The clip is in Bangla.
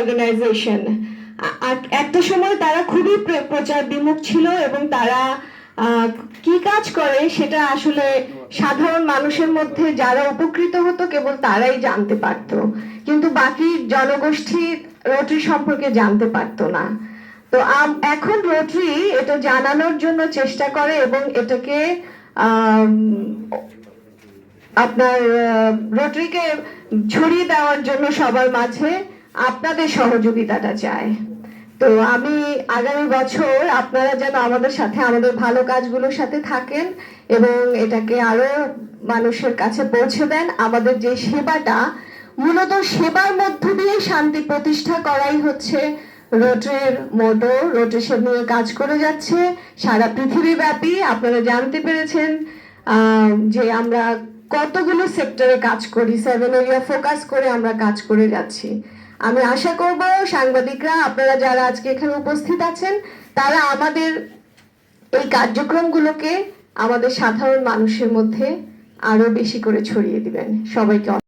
অর্গানাইজেশন। একটা সময় তারা খুবই প্রচার বিমুখ ছিল এবং তারা কি কাজ করে সেটা আসলে সাধারণ মানুষের মধ্যে যারা উপকৃত হতো কেবল তারাই জানতে পারতো, কিন্তু বাকি জনগোষ্ঠী রোটারি সম্পর্কে জানতে পারতো না। তো এখন রোটারি এটা জানানোর জন্য চেষ্টা করে এবং এটাকে আপনার রোটারিকে ছড়িয়ে দেওয়ার জন্য সবার মাঝে আপনাদের সহযোগিতাটা চাই। তো আমি আগামী বছর আপনারা যেন আমাদের সাথে আমাদের ভালো কাজগুলোর সাথে থাকেন এবং এটাকে আরো মানুষের কাছে পৌঁছে দেন। আমাদের যে সেবাটা, মূলত সেবার মধ্য দিয়ে শান্তি প্রতিষ্ঠা করাই হচ্ছে রোটারির মোটো। রোটারি সে নিয়ে কাজ করে যাচ্ছে সারা পৃথিবীব্যাপী। আপনারা জানতে পেরেছেন যে আমরা কতগুলো সেক্টরে কাজ করি, 7 এরিয়া ফোকাস করে আমরা কাজ করে যাচ্ছি। আমি আশা করব সাংবাদিকরা, আপনারা যারা আজকে এখানে উপস্থিত আছেন, তারা আমাদের এই কার্যক্রমগুলোকে আমাদের সাধারণ মানুষের মধ্যে আরো বেশি করে ছড়িয়ে দিবেন। সবাইকে